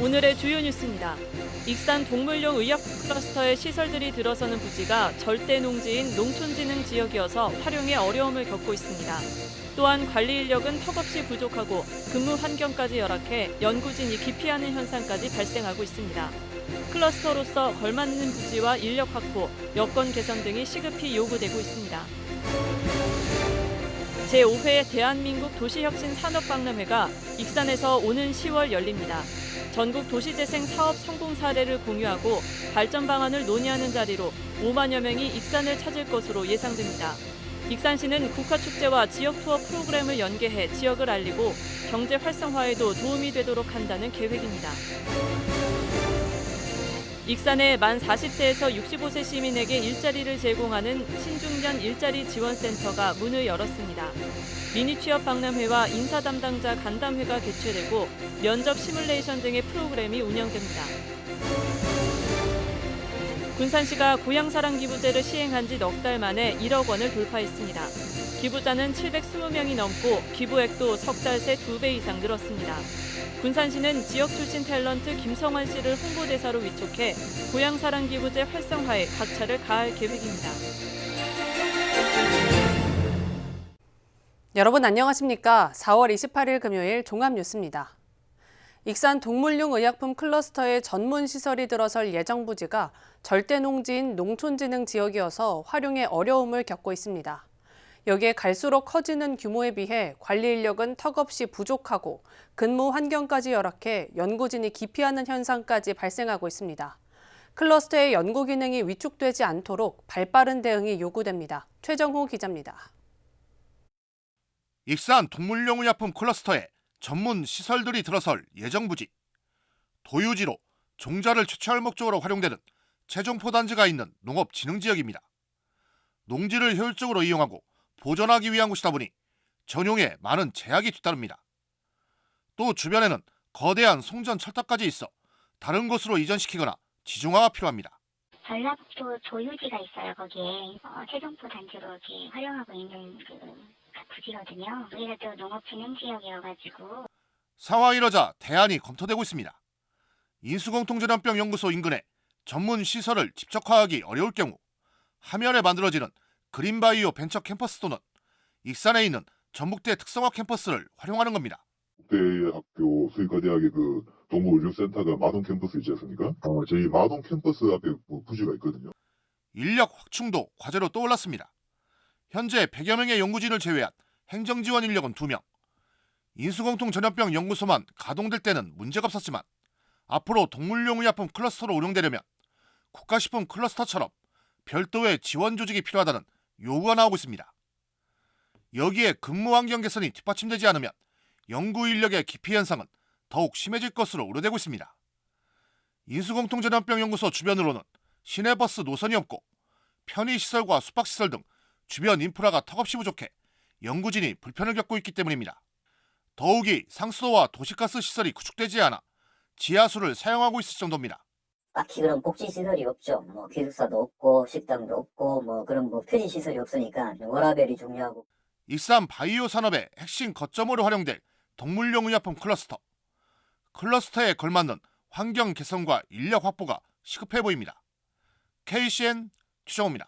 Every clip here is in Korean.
오늘의 주요 뉴스입니다. 익산 동물용 의약 클러스터의 시설들이 들어서는 부지가 절대 농지인 농촌진흥 지역이어서 활용에 어려움을 겪고 있습니다. 또한 관리 인력은 턱없이 부족하고 근무 환경까지 열악해 연구진이 기피하는 현상까지 발생하고 있습니다. 클러스터로서 걸맞는 부지와 인력 확보, 여건 개선 등이 시급히 요구되고 있습니다. 제5회 대한민국 도시혁신 산업박람회가 익산에서 오는 10월 열립니다. 전국 도시재생 사업 성공 사례를 공유하고 발전 방안을 논의하는 자리로 5만여 명이 익산을 찾을 것으로 예상됩니다. 익산시는 국화축제와 지역 투어 프로그램을 연계해 지역을 알리고 경제 활성화에도 도움이 되도록 한다는 계획입니다. 익산의 만 40세에서 65세 시민에게 일자리를 제공하는 신중년 일자리 지원센터가 문을 열었습니다. 미니 취업 박람회와 인사 담당자 간담회가 개최되고 면접 시뮬레이션 등의 프로그램이 운영됩니다. 군산시가 고향사랑 기부제를 시행한 지 넉 달 만에 1억 원을 돌파했습니다. 기부자는 720명이 넘고 기부액도 석 달 새 2배 이상 늘었습니다. 군산시는 지역 출신 탤런트 김성환 씨를 홍보대사로 위촉해 고향사랑 기부제 활성화에 박차를 가할 계획입니다. 여러분 안녕하십니까? 4월 28일 금요일 종합뉴스입니다. 익산 동물용 의약품 클러스터의 전문 시설이 들어설 예정 부지가 절대 농지인 농촌진흥 지역이어서 활용에 어려움을 겪고 있습니다. 여기에 갈수록 커지는 규모에 비해 관리 인력은 턱없이 부족하고 근무 환경까지 열악해 연구진이 기피하는 현상까지 발생하고 있습니다. 클러스터의 연구 기능이 위축되지 않도록 발빠른 대응이 요구됩니다. 최정호 기자입니다. 익산 동물용 의약품 클러스터에 전문 시설들이 들어설 예정 부지. 도유지로 종자를 채취할 목적으로 활용되는 최종포 단지가 있는 농업진흥지역입니다. 농지를 효율적으로 이용하고 보존하기 위한 곳이다 보니 전용에 많은 제약이 뒤따릅니다. 또 주변에는 거대한 송전 철탑까지 있어 다른 곳으로 이전시키거나 지중화가 필요합니다. 전라북도 조유지가 있어요. 거기에 최종포 단지로 이렇게 활용하고 있는 부지거든요. 우리가 또 농업진흥지역이어가지고 상황이 이러자 대안이 검토되고 있습니다. 인수공통전염병 연구소 인근에 전문 시설을 집적화하기 어려울 경우 하면에 만들어지는 그린바이오 벤처 캠퍼스 또는 익산에 있는 전북대 특성화 캠퍼스를 활용하는 겁니다. 국대학교 수의과대학의 동물의료센터가 마동 캠퍼스 있지 않습니까? 저희 마동 캠퍼스 앞에 부지가 있거든요. 인력 확충도 과제로 떠올랐습니다. 현재 100여 명의 연구진을 제외한 행정지원 인력은 2명. 인수공통전염병 연구소만 가동될 때는 문제가 없었지만 앞으로 동물용 의약품 클러스터로 운영되려면 국가식품 클러스터처럼 별도의 지원 조직이 필요하다는 요구가 나오고 있습니다. 여기에 근무 환경 개선이 뒷받침되지 않으면 연구 인력의 기피 현상은 더욱 심해질 것으로 우려되고 있습니다. 인수공통전염병 연구소 주변으로는 시내버스 노선이 없고 편의시설과 숙박시설 등 주변 인프라가 턱없이 부족해 연구진이 불편을 겪고 있기 때문입니다. 더욱이 상수도와 도시가스 시설이 구축되지 않아 지하수를 사용하고 있을 정도입니다. 딱히 그런 복지시설이 없죠. 기숙사도 없고 식당도 없고 그런 편의시설이 없으니까 워라밸이 중요하고. 익산 바이오 산업의 핵심 거점으로 활용될 동물용 의약품 클러스터. 클러스터에 걸맞는 환경 개선과 인력 확보가 시급해 보입니다. KCN 최정호입니다.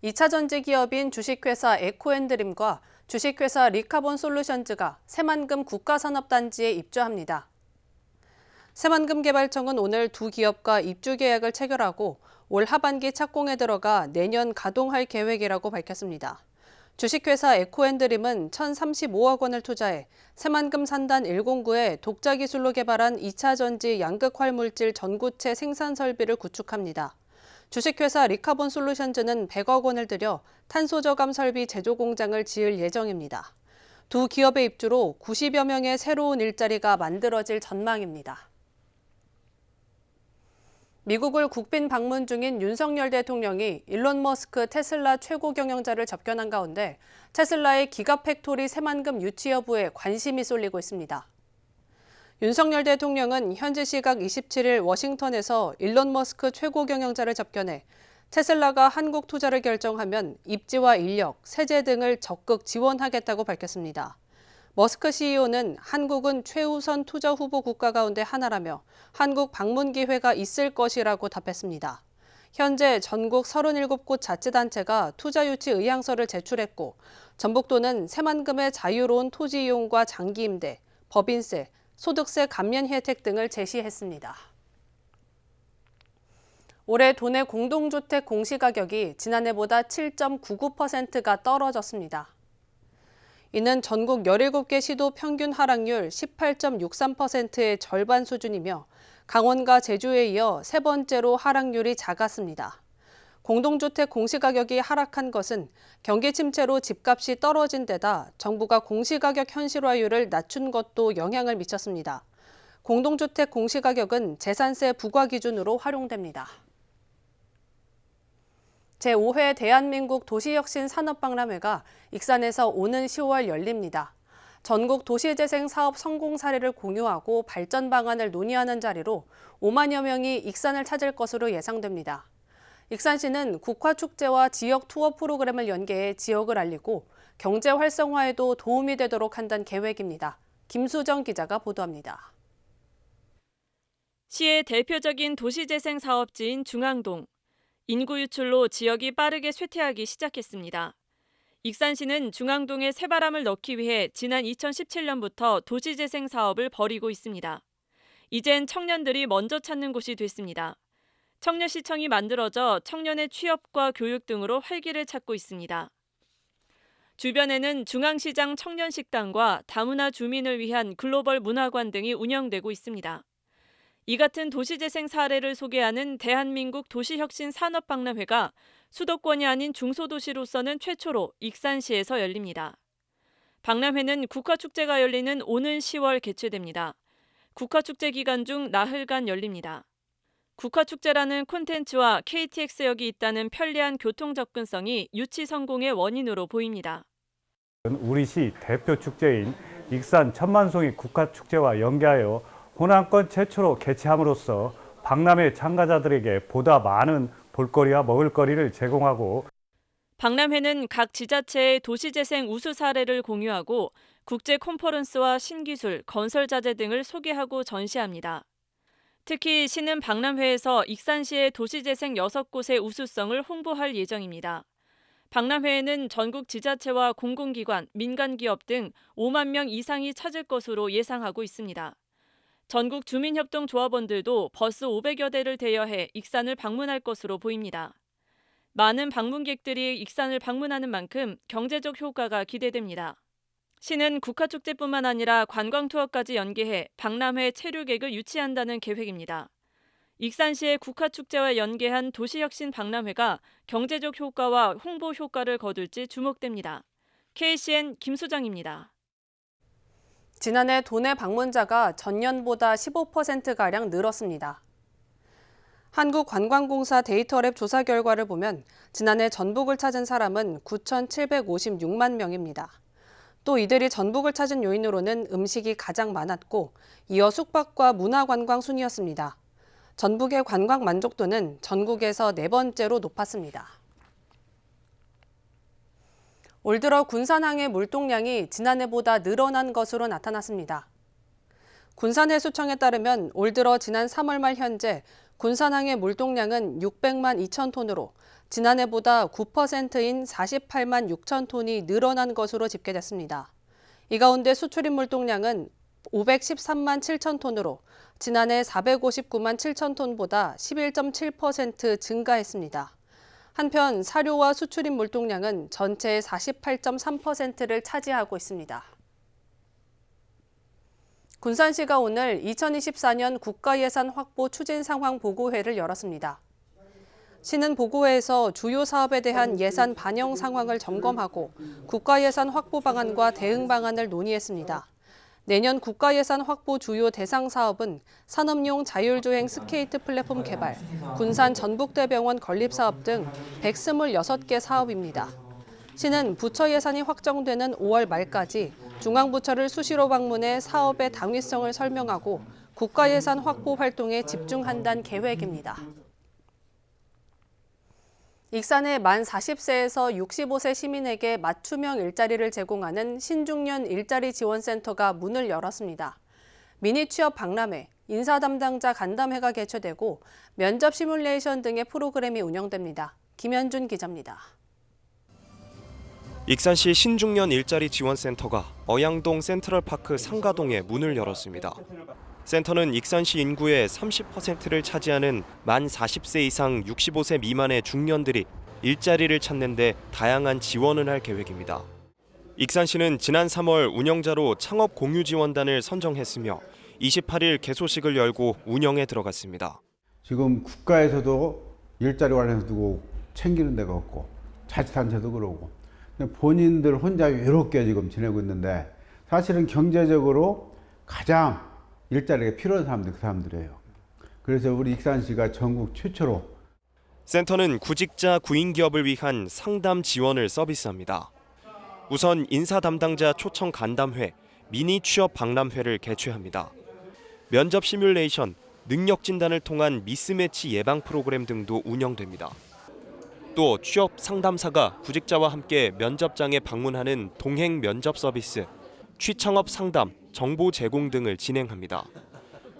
2차 전지 기업인 주식회사 에코앤드림과 주식회사 리카본 솔루션즈가 새만금 국가산업단지에 입주합니다. 새만금개발청은 오늘 두 기업과 입주 계약을 체결하고 올 하반기 착공에 들어가 내년 가동할 계획이라고 밝혔습니다. 주식회사 에코앤드림은 1,035억 원을 투자해 새만금 산단 109에 독자 기술로 개발한 2차 전지 양극 활물질 전구체 생산 설비를 구축합니다. 주식회사 리카본 솔루션즈는 100억 원을 들여 탄소 저감 설비 제조 공장을 지을 예정입니다. 두 기업의 입주로 90여 명의 새로운 일자리가 만들어질 전망입니다. 미국을 국빈 방문 중인 윤석열 대통령이 일론 머스크 테슬라 최고 경영자를 접견한 가운데 테슬라의 기가팩토리 새만금 유치 여부에 관심이 쏠리고 있습니다. 윤석열 대통령은 현지 시각 27일 워싱턴에서 일론 머스크 최고 경영자를 접견해 테슬라가 한국 투자를 결정하면 입지와 인력, 세제 등을 적극 지원하겠다고 밝혔습니다. 머스크 CEO는 한국은 최우선 투자 후보 국가 가운데 하나라며 한국 방문 기회가 있을 것이라고 답했습니다. 현재 전국 37곳 자치단체가 투자 유치 의향서를 제출했고 전북도는 새만금의 자유로운 토지 이용과 장기 임대, 법인세, 소득세 감면 혜택 등을 제시했습니다. 올해 도내 공동주택 공시가격이 지난해보다 7.99%가 떨어졌습니다. 이는 전국 17개 시도 평균 하락률 18.63%의 절반 수준이며 강원과 제주에 이어 세 번째로 하락률이 작았습니다. 공동주택 공시가격이 하락한 것은 경기 침체로 집값이 떨어진 데다 정부가 공시가격 현실화율을 낮춘 것도 영향을 미쳤습니다. 공동주택 공시가격은 재산세 부과 기준으로 활용됩니다. 제5회 대한민국 도시혁신 산업박람회가 익산에서 오는 10월 열립니다. 전국 도시재생 사업 성공 사례를 공유하고 발전 방안을 논의하는 자리로 5만여 명이 익산을 찾을 것으로 예상됩니다. 익산시는 국화축제와 지역 투어 프로그램을 연계해 지역을 알리고 경제 활성화에도 도움이 되도록 한다는 계획입니다. 김수정 기자가 보도합니다. 시의 대표적인 도시재생 사업지인 중앙동. 인구 유출로 지역이 빠르게 쇠퇴하기 시작했습니다. 익산시는 중앙동에 새바람을 넣기 위해 지난 2017년부터 도시재생 사업을 벌이고 있습니다. 이젠 청년들이 먼저 찾는 곳이 됐습니다. 청년시청이 만들어져 청년의 취업과 교육 등으로 활기를 찾고 있습니다. 주변에는 중앙시장 청년식당과 다문화 주민을 위한 글로벌 문화관 등이 운영되고 있습니다. 이 같은 도시재생 사례를 소개하는 대한민국 도시혁신 산업박람회가 수도권이 아닌 중소도시로서는 최초로 익산시에서 열립니다. 박람회는 국화축제가 열리는 오는 10월 개최됩니다. 국화축제 기간 중 나흘간 열립니다. 국화축제라는 콘텐츠와 KTX역이 있다는 편리한 교통 접근성이 유치 성공의 원인으로 보입니다. 우리 시 대표 축제인 익산 천만송이 국화축제와 연계하여 호남권 최초로 개최함으로써 박람회 참가자들에게 보다 많은 볼거리와 먹을거리를 제공하고 박람회는 각 지자체의 도시재생 우수 사례를 공유하고 국제 컨퍼런스와 신기술, 건설자재 등을 소개하고 전시합니다. 특히 시는 박람회에서 익산시의 도시재생 6곳의 우수성을 홍보할 예정입니다. 박람회에는 전국 지자체와 공공기관, 민간기업 등 5만 명 이상이 찾을 것으로 예상하고 있습니다. 전국 주민협동조합원들도 버스 500여 대를 대여해 익산을 방문할 것으로 보입니다. 많은 방문객들이 익산을 방문하는 만큼 경제적 효과가 기대됩니다. 시는 국화축제뿐만 아니라 관광투어까지 연계해 박람회 체류객을 유치한다는 계획입니다. 익산시의 국화축제와 연계한 도시혁신 박람회가 경제적 효과와 홍보 효과를 거둘지 주목됩니다. KCN 김수정입니다. 지난해 도내 방문자가 전년보다 15%가량 늘었습니다. 한국관광공사 데이터랩 조사 결과를 보면 지난해 전북을 찾은 사람은 9,756만 명입니다. 또 이들이 전북을 찾은 요인으로는 음식이 가장 많았고 이어 숙박과 문화관광 순이었습니다. 전북의 관광 만족도는 전국에서 4번째로 높았습니다. 올 들어 군산항의 물동량이 지난해보다 늘어난 것으로 나타났습니다. 군산해수청에 따르면 올 들어 지난 3월 말 현재 군산항의 물동량은 600만 2천 톤으로 지난해보다 9%인 48만 6천 톤이 늘어난 것으로 집계됐습니다. 이 가운데 수출입 물동량은 513만 7천 톤으로 지난해 459만 7천 톤보다 11.7% 증가했습니다. 한편 사료와 수출입 물동량은 전체의 48.3%를 차지하고 있습니다. 군산시가 오늘 2024년 국가예산 확보 추진 상황 보고회를 열었습니다. 시는 보고회에서 주요 사업에 대한 예산 반영 상황을 점검하고 국가예산 확보 방안과 대응 방안을 논의했습니다. 내년 국가예산 확보 주요 대상 사업은 산업용 자율주행 스케이트 플랫폼 개발, 군산 전북대병원 건립사업 등 126개 사업입니다. 시는 부처 예산이 확정되는 5월 말까지 중앙부처를 수시로 방문해 사업의 당위성을 설명하고 국가예산 확보 활동에 집중한다는 계획입니다. 익산의 만 40세에서 65세 시민에게 맞춤형 일자리를 제공하는 신중년 일자리 지원센터가 문을 열었습니다. 미니 취업 박람회, 인사 담당자 간담회가 개최되고 면접 시뮬레이션 등의 프로그램이 운영됩니다. 김현준 기자입니다. 익산시 신중년 일자리 지원센터가 어양동 센트럴파크 상가동에 문을 열었습니다. 센터는 익산시 인구의 30%를 차지하는 만 40세 이상 65세 미만의 중년들이 일자리를 찾는 데 다양한 지원을 할 계획입니다. 익산시는 지난 3월 운영자로 창업 공유 지원단을 선정했으며 28일 개소식을 열고 운영에 들어갔습니다. 지금 국가에서도 일자리 관련해서 두고 챙기는 데가 없고 자치단체도 그러고 본인들 혼자 외롭게 지금 지내고 있는데 사실은 경제적으로 가장 일자리가 필요한 사람들이 그 사람들이에요. 그래서 우리 익산시가 전국 최초로 센터는 구직자 구인기업을 위한 상담 지원을 서비스합니다. 우선 인사 담당자 초청 간담회, 미니 취업 박람회를 개최합니다. 면접 시뮬레이션, 능력 진단을 통한 미스매치 예방 프로그램 등도 운영됩니다. 또 취업 상담사가 구직자와 함께 면접장에 방문하는 동행 면접 서비스, 취창업 상담, 정보 제공 등을 진행합니다.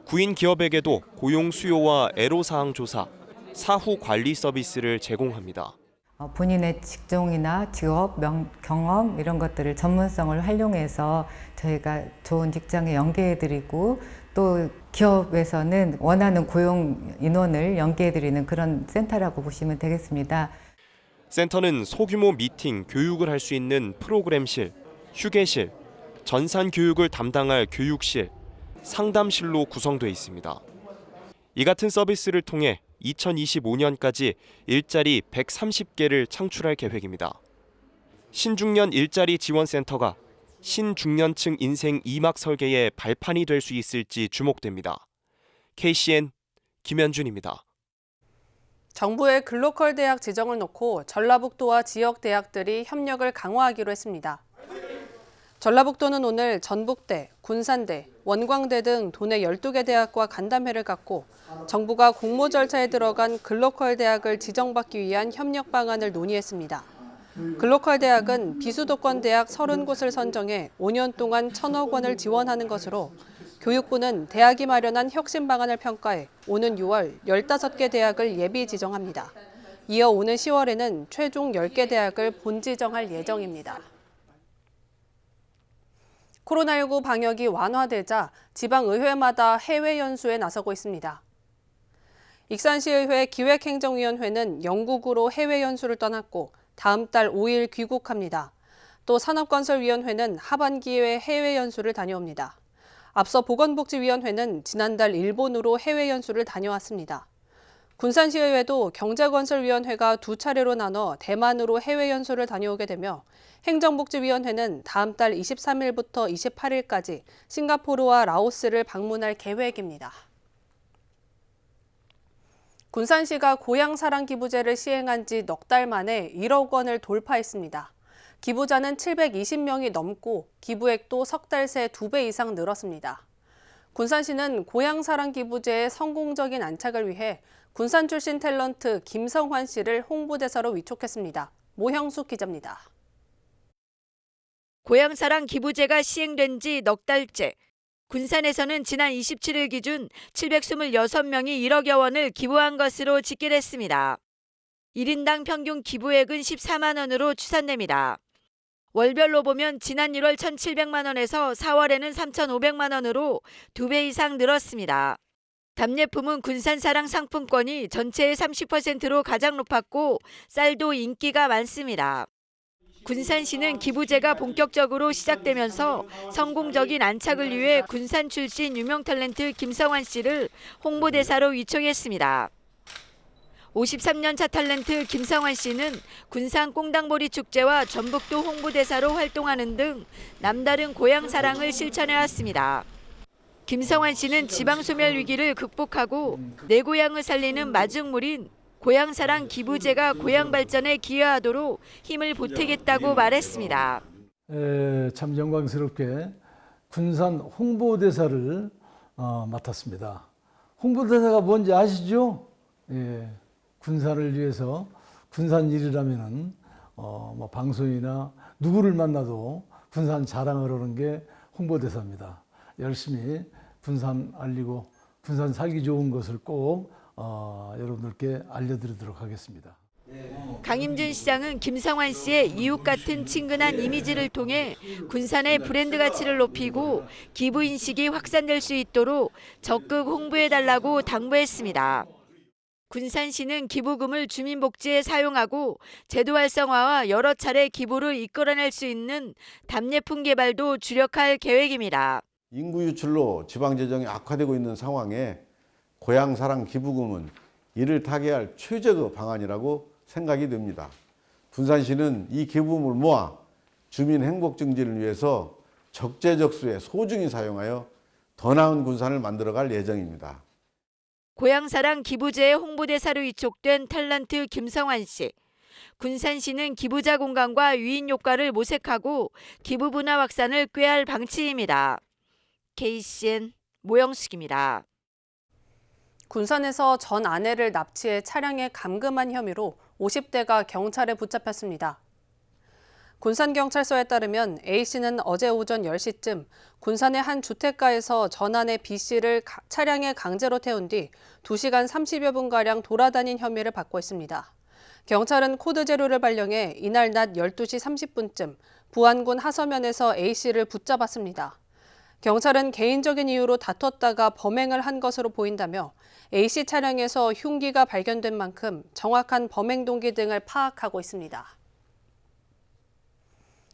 구인 기업에게도 고용 수요와 애로사항 조사, 사후 관리 서비스를 제공합니다. 본인의 직종이나 직업, 경험 이런 것들을 전문성을 활용해서 저희가 좋은 직장에 연계해드리고 또 기업에서는 원하는 고용 인원을 연계해드리는 그런 센터라고 보시면 되겠습니다. 센터는 소규모 미팅, 교육을 할 수 있는 프로그램실, 휴게실, 전산 교육을 담당할 교육실, 상담실로 구성되어 있습니다. 이 같은 서비스를 통해 2025년까지 일자리 130개를 창출할 계획입니다. 신중년 일자리 지원센터가 신중년층 인생 2막 설계의 발판이 될 수 있을지 주목됩니다. KCN 김현준입니다. 정부의 글로컬 대학 지정을 놓고 전라북도와 지역 대학들이 협력을 강화하기로 했습니다. 전라북도는 오늘 전북대, 군산대, 원광대 등 도내 12개 대학과 간담회를 갖고 정부가 공모 절차에 들어간 글로컬 대학을 지정받기 위한 협력 방안을 논의했습니다. 글로컬 대학은 비수도권 대학 30곳을 선정해 5년 동안 1,000억 원을 지원하는 것으로 교육부는 대학이 마련한 혁신 방안을 평가해 오는 6월 15개 대학을 예비 지정합니다. 이어 오는 10월에는 최종 10개 대학을 본지정할 예정입니다. 코로나19 방역이 완화되자 지방의회마다 해외 연수에 나서고 있습니다. 익산시의회 기획행정위원회는 영국으로 해외 연수를 떠났고 다음 달 5일 귀국합니다. 또 산업건설위원회는 하반기에 해외 연수를 다녀옵니다. 앞서 보건복지위원회는 지난달 일본으로 해외 연수를 다녀왔습니다. 군산시의회도 경제건설위원회가 2차례로 나눠 대만으로 해외 연수를 다녀오게 되며 행정복지위원회는 다음 달 23일부터 28일까지 싱가포르와 라오스를 방문할 계획입니다. 군산시가 고향사랑 기부제를 시행한 지 넉 달 만에 1억 원을 돌파했습니다. 기부자는 720명이 넘고 기부액도 석 달 새 2배 이상 늘었습니다. 군산시는 고향사랑 기부제의 성공적인 안착을 위해 군산 출신 탤런트 김성환 씨를 홍보대사로 위촉했습니다. 모형숙 기자입니다. 고향사랑 기부제가 시행된 지 넉 달째. 군산에서는 지난 27일 기준 726명이 1억여 원을 기부한 것으로 집계됐습니다. 1인당 평균 기부액은 14만 원으로 추산됩니다. 월별로 보면 지난 1월 1,700만 원에서 4월에는 3,500만 원으로 2배 이상 늘었습니다. 답례품은 군산사랑 상품권이 전체의 30%로 가장 높았고 쌀도 인기가 많습니다. 군산시는 기부제가 본격적으로 시작되면서 성공적인 안착을 위해 군산 출신 유명 탤런트 김성환 씨를 홍보대사로 위촉했습니다. 53년차 탤런트 김성환 씨는 군산 꽁당보리 축제와 전북도 홍보대사로 활동하는 등 남다른 고향 사랑을 실천해왔습니다. 김성환 씨는 지방 소멸 위기를 극복하고 내 고향을 살리는 마중물인 고향사랑 기부제가 고향 발전에 기여하도록 힘을 보태겠다고 말했습니다. 참 영광스럽게 군산 홍보대사를 맡았습니다. 홍보대사가 뭔지 아시죠? 군산을 위해서 군산 일이라면은 뭐 방송이나 누구를 만나도 군산 자랑을 하는 게 홍보대사입니다. 열심히 군산 알리고 군산 살기 좋은 것을 꼭 여러분들께 알려드리도록 하겠습니다. 강임준 시장은 김성환 씨의 이웃 같은 친근한 이미지를 통해 군산의 브랜드 가치를 높이고 기부 인식이 확산될 수 있도록 적극 홍보해달라고 당부했습니다. 군산시는 기부금을 주민복지에 사용하고 제도 활성화와 여러 차례 기부를 이끌어낼 수 있는 답례품 개발도 주력할 계획입니다. 인구 유출로 지방재정이 악화되고 있는 상황에 고향사랑 기부금은 이를 타개할 최적의 방안이라고 생각이 듭니다. 군산시는 이 기부금을 모아 주민 행복 증진을 위해서 적재적소에 소중히 사용하여 더 나은 군산을 만들어갈 예정입니다. 고향사랑 기부제의 홍보대사로 위촉된 탤런트 김성환 씨. 군산시는 기부자 공간과 유인 효과를 모색하고 기부 문화 확산을 꾀할 방침입니다. KCN 모영숙입니다. 군산에서 전 아내를 납치해 차량에 감금한 혐의로 50대가 경찰에 붙잡혔습니다. 군산경찰서에 따르면 A씨는 어제 오전 10시쯤 군산의 한 주택가에서 전 아내 B씨를 차량에 강제로 태운 뒤 2시간 30여 분가량 돌아다닌 혐의를 받고 있습니다. 경찰은 코드 재료를 발령해 이날 낮 12시 30분쯤 부안군 하서면에서 A씨를 붙잡았습니다. 경찰은 개인적인 이유로 다퉜다가 범행을 한 것으로 보인다며 A씨 차량에서 흉기가 발견된 만큼 정확한 범행 동기 등을 파악하고 있습니다.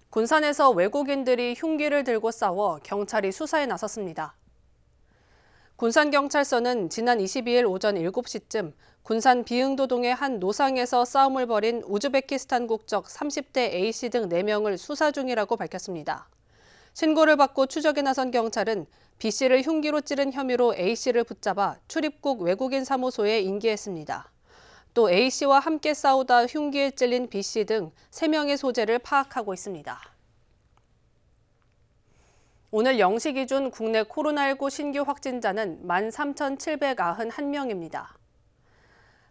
군산에서 외국인들이 흉기를 들고 싸워 경찰이 수사에 나섰습니다. 군산경찰서는 지난 22일 오전 7시쯤 군산 비흥도동의 한 노상에서 싸움을 벌인 우즈베키스탄 국적 30대 A씨 등 4명을 수사 중이라고 밝혔습니다. 신고를 받고 추적에 나선 경찰은 B씨를 흉기로 찌른 혐의로 A씨를 붙잡아 출입국 외국인 사무소에 인계했습니다. 또 A씨와 함께 싸우다 흉기에 찔린 B씨 등 3명의 소재를 파악하고 있습니다. 오늘 0시 기준 국내 코로나19 신규 확진자는 13,791명입니다.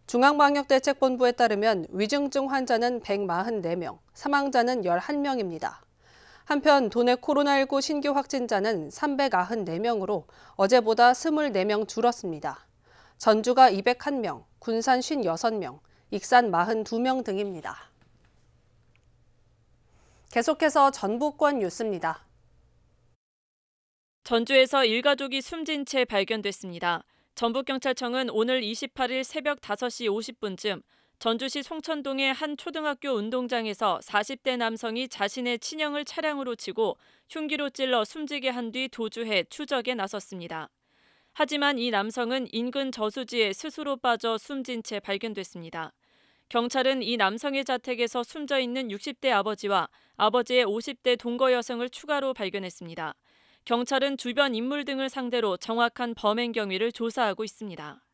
중앙방역대책본부에 따르면 위중증 환자는 144명, 사망자는 11명입니다. 한편 도내 코로나19 신규 확진자는 394명으로 어제보다 24명 줄었습니다. 전주가 201명, 군산 56명, 익산 42명 등입니다. 계속해서 전북권 뉴스입니다. 전주에서 일가족이 숨진 채 발견됐습니다. 전북경찰청은 오늘 28일 새벽 5시 50분쯤 전주시 송천동의 한 초등학교 운동장에서 40대 남성이 자신의 친형을 차량으로 치고 흉기로 찔러 숨지게 한 뒤 도주해 추적에 나섰습니다. 하지만 이 남성은 인근 저수지에 스스로 빠져 숨진 채 발견됐습니다. 경찰은 이 남성의 자택에서 숨져 있는 60대 아버지와 아버지의 50대 동거 여성을 추가로 발견했습니다. 경찰은 주변 인물 등을 상대로 정확한 범행 경위를 조사하고 있습니다.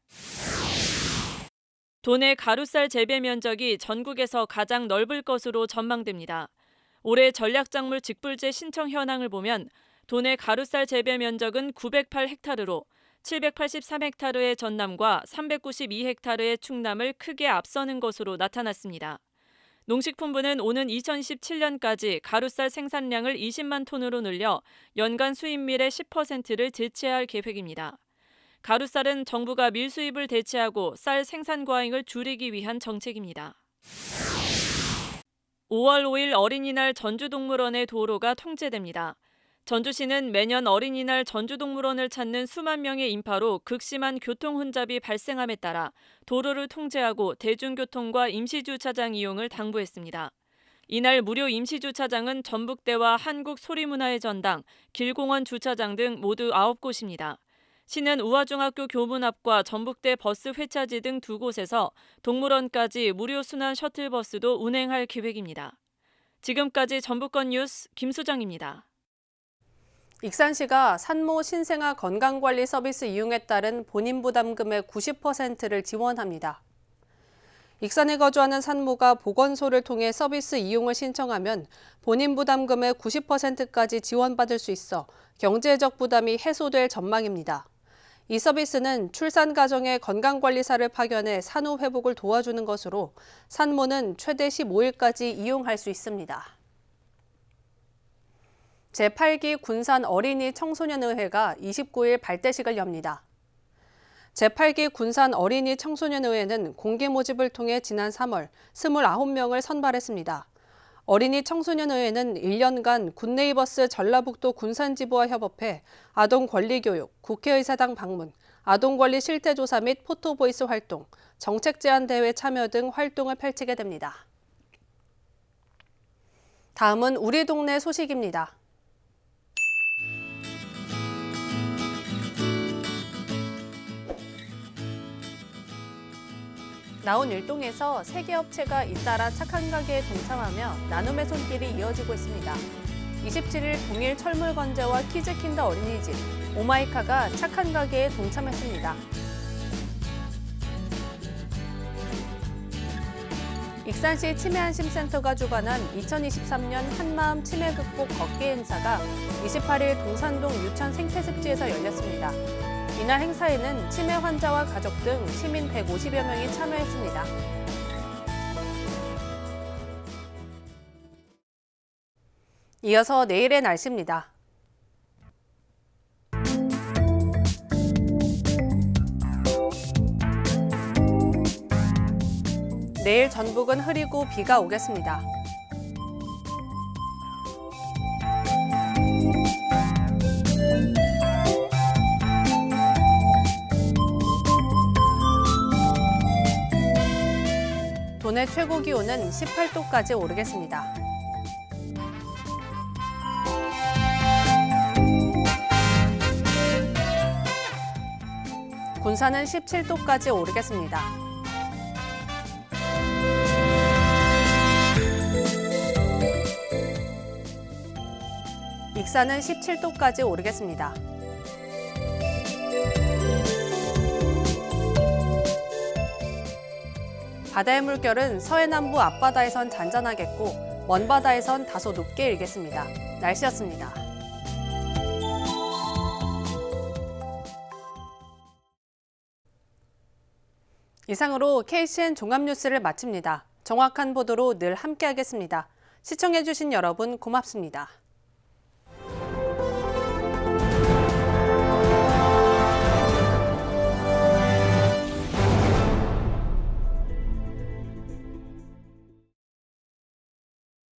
도내 가루쌀 재배 면적이 전국에서 가장 넓을 것으로 전망됩니다. 올해 전략작물 직불제 신청 현황을 보면 도내 가루쌀 재배 면적은 908헥타르로 783헥타르의 전남과 392헥타르의 충남을 크게 앞서는 것으로 나타났습니다. 농식품부는 오는 2017년까지 가루쌀 생산량을 20만 톤으로 늘려 연간 수입밀의 10%를 대체할 계획입니다. 가루쌀은 정부가 밀 수입을 대체하고 쌀 생산 과잉을 줄이기 위한 정책입니다. 5월 5일 어린이날 전주동물원의 도로가 통제됩니다. 전주시는 매년 어린이날 전주동물원을 찾는 수만 명의 인파로 극심한 교통 혼잡이 발생함에 따라 도로를 통제하고 대중교통과 임시주차장 이용을 당부했습니다. 이날 무료 임시주차장은 전북대와 한국소리문화의 전당, 길공원 주차장 등 모두 9곳입니다. 시는 우화중학교 교문 앞과 전북대 버스 회차지 등 2곳에서 동물원까지 무료 순환 셔틀버스도 운행할 계획입니다. 지금까지 전북권 뉴스 김수정입니다. 익산시가 산모 신생아 건강관리 서비스 이용에 따른 본인 부담금의 90%를 지원합니다. 익산에 거주하는 산모가 보건소를 통해 서비스 이용을 신청하면 본인 부담금의 90%까지 지원받을 수 있어 경제적 부담이 해소될 전망입니다. 이 서비스는 출산 가정에 건강관리사를 파견해 산후 회복을 도와주는 것으로 산모는 최대 15일까지 이용할 수 있습니다. 제8기 군산 어린이 청소년의회가 29일 발대식을 엽니다. 제8기 군산 어린이 청소년의회는 공개 모집을 통해 지난 3월 29명을 선발했습니다. 어린이 청소년의회는 1년간 굿네이버스 전라북도 군산지부와 협업해 아동권리교육, 국회의사당 방문, 아동권리 실태조사 및 포토보이스 활동, 정책제안대회 참여 등 활동을 펼치게 됩니다. 다음은 우리 동네 소식입니다. 나온 일동에서 세계 업체가 잇따라 착한 가게에 동참하며 나눔의 손길이 이어지고 있습니다. 27일 동일 철물건재와 키즈킨더 어린이집, 오마이카가 착한 가게에 동참했습니다. 익산시 치매안심센터가 주관한 2023년 한마음 치매 극복 걷기 행사가 28일 동산동 유천 생태습지에서 열렸습니다. 이날 행사에는 치매 환자와 가족 등 시민 150여 명이 참여했습니다. 이어서 내일의 날씨입니다. 내일 전북은 흐리고 비가 오겠습니다. 도내 최고 기온은 18도까지 오르겠습니다. 군산은 17도까지 오르겠습니다. 익산은 17도까지 오르겠습니다. 바다의 물결은 서해남부 앞바다에선 잔잔하겠고 먼 바다에선 다소 높게 일겠습니다. 날씨였습니다. 이상으로 KCN 종합뉴스를 마칩니다. 정확한 보도로 늘 함께하겠습니다. 시청해주신 여러분 고맙습니다.